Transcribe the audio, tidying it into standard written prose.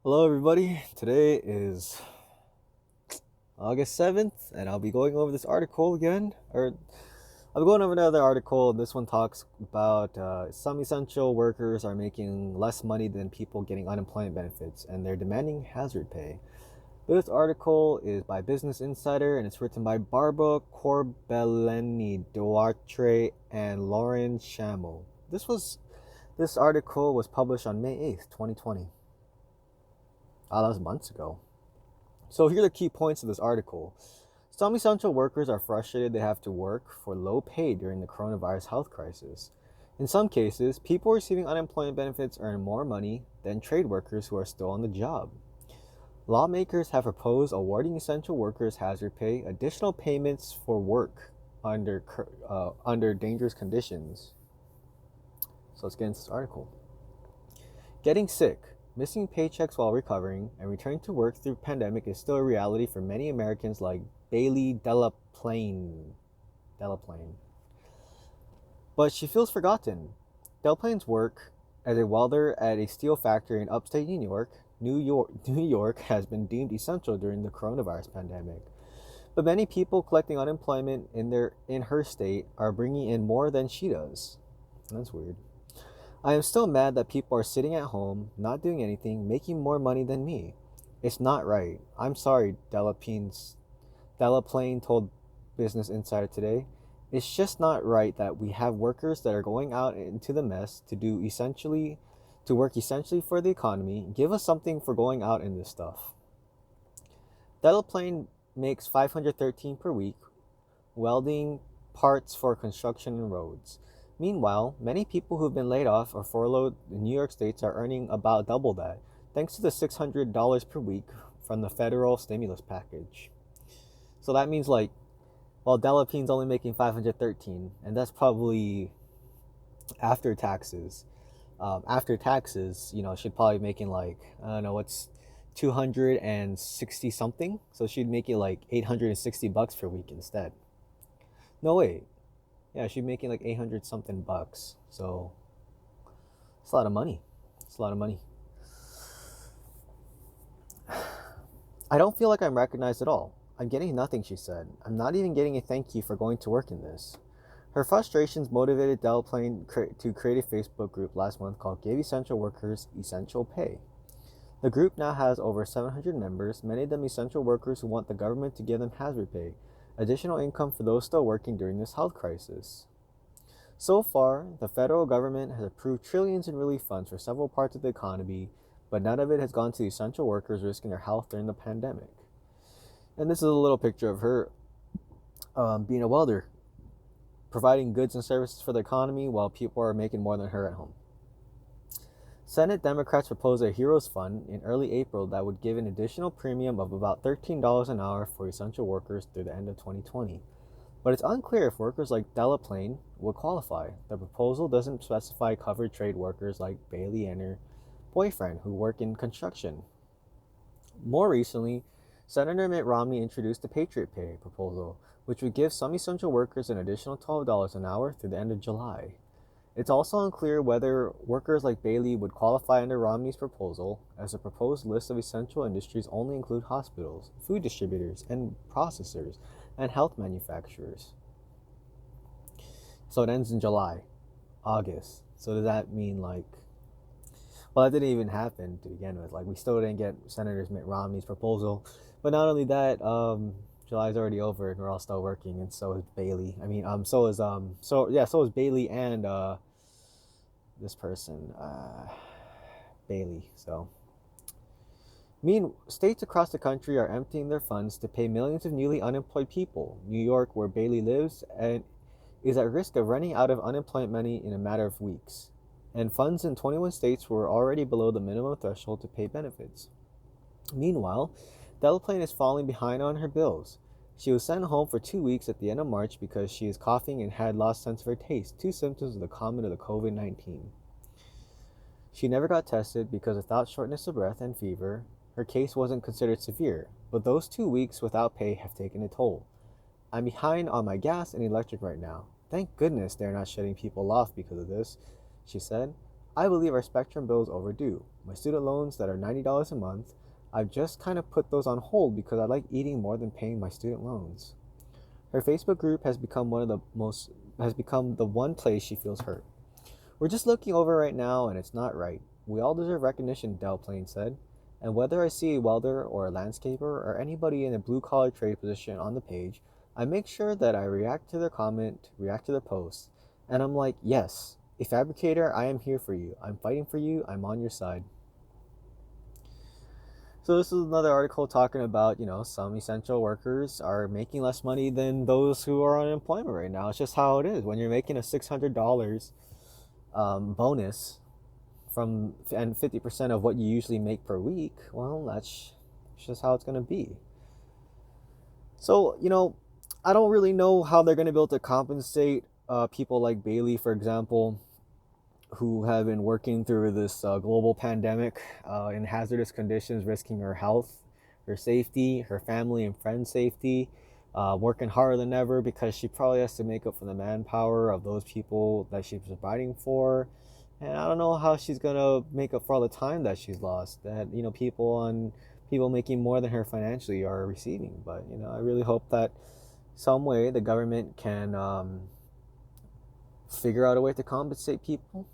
Hello, everybody. Today is August 7th, and I'll be going over this article again. I'll be going over another article. This one talks about some essential workers are making less money than people getting unemployment benefits, and they're demanding hazard pay. This article is by Business Insider, and it's written by Barbara Corbellini Duarte and Lauren Shammo. This article was published on May 8th, 2020. Oh, that was months ago. So here are the key points of this article. Some essential workers are frustrated they have to work for low pay during the coronavirus health crisis. In some cases, people receiving unemployment benefits earn more money than trade workers who are still on the job. Lawmakers have proposed awarding essential workers hazard pay, additional payments for work under dangerous conditions. So let's get into this article. Getting sick, missing paychecks while recovering, and returning to work through pandemic is still a reality for many Americans like Bailey Delaplane. But she feels forgotten. Delaplane's work as a welder at a steel factory in upstate New York has been deemed essential during the coronavirus pandemic. But many people collecting unemployment in her state are bringing in more than she does. That's weird. I am still mad that people are sitting at home, not doing anything, making more money than me. It's not right. I'm sorry, Delaplane told Business Insider today. It's just not right that we have workers that are going out into the mess to work essentially for the economy. Give us something for going out in this stuff. Delaplane makes $513 per week, welding parts for construction and roads. Meanwhile, many people who've been laid off or furloughed in New York State are earning about double that, thanks to the $600 per week from the federal stimulus package. So that means Delaplane's only making $513, and that's probably after taxes. After taxes, she'd probably be making I don't know, what's 260 something. So she'd make it like $860 per week instead. No, wait. Yeah, she'd be making like 800 something bucks. So it's a lot of money. I don't feel like I'm recognized at all. I'm getting nothing, she said. I'm not even getting a thank you for going to work in this. Her frustrations motivated Delaplane to create a Facebook group last month called Give Essential Workers Essential Pay. The group now has over 700 members, many of them essential workers who want the government to give them hazard pay, additional income for those still working during this health crisis. So far, the federal government has approved trillions in relief funds for several parts of the economy, but none of it has gone to the essential workers risking their health during the pandemic. And this is a little picture of her being a welder, providing goods and services for the economy while people are making more than her at home. Senate Democrats proposed a Heroes Fund in early April that would give an additional premium of about $13 an hour for essential workers through the end of 2020. But it's unclear if workers like Delaplane would qualify. The proposal doesn't specify covered trade workers like Bailey and her boyfriend who work in construction. More recently, Senator Mitt Romney introduced the Patriot Pay proposal, which would give some essential workers an additional $12 an hour through the end of July. It's also unclear whether workers like Bailey would qualify under Romney's proposal, as the proposed list of essential industries only include hospitals, food distributors and processors, and health manufacturers. So it ends in July, August. So does that mean that didn't even happen to begin with. We still didn't get Senator Mitt Romney's proposal. But not only that, July's already over and we're all still working, and so is Bailey. So is Bailey and this person, Bailey. So, states across the country are emptying their funds to pay millions of newly unemployed people. New York, where Bailey lives, and is at risk of running out of unemployment money in a matter of weeks. And funds in 21 states were already below the minimum threshold to pay benefits. Meanwhile, Delaplane is falling behind on her bills. She was sent home for 2 weeks at the end of March because she is coughing and had lost sense of her taste, two symptoms of the common of the COVID-19. She never got tested because without shortness of breath and fever, her case wasn't considered severe, but those 2 weeks without pay have taken a toll. I'm behind on my gas and electric right now. Thank goodness they're not shutting people off because of this, she said. I believe our spectrum bill is overdue. My student loans that are $90 a month, I've just kind of put those on hold because I like eating more than paying my student loans. Her Facebook group has become the one place she feels hurt. We're just looking over right now and it's not right. We all deserve recognition, Delplane said. And whether I see a welder or a landscaper or anybody in a blue collar trade position on the page, I make sure that I react to their comment, react to their post. And I'm like, yes, a fabricator, I am here for you. I'm fighting for you. I'm on your side. So this is another article talking about, some essential workers are making less money than those who are on unemployment right now. It's just how it is. When you're making a $600 bonus from and 50% of what you usually make per week, well, that's just how it's going to be. So, I don't really know how they're going to be able to compensate people like Bailey, for example, who have been working through this global pandemic in hazardous conditions, risking her health, her safety, her family and friends' safety, working harder than ever because she probably has to make up for the manpower of those people that she's providing for. And I don't know how she's gonna make up for all the time that she's lost. That people making more than her financially are receiving. But I really hope that some way the government can figure out a way to compensate people.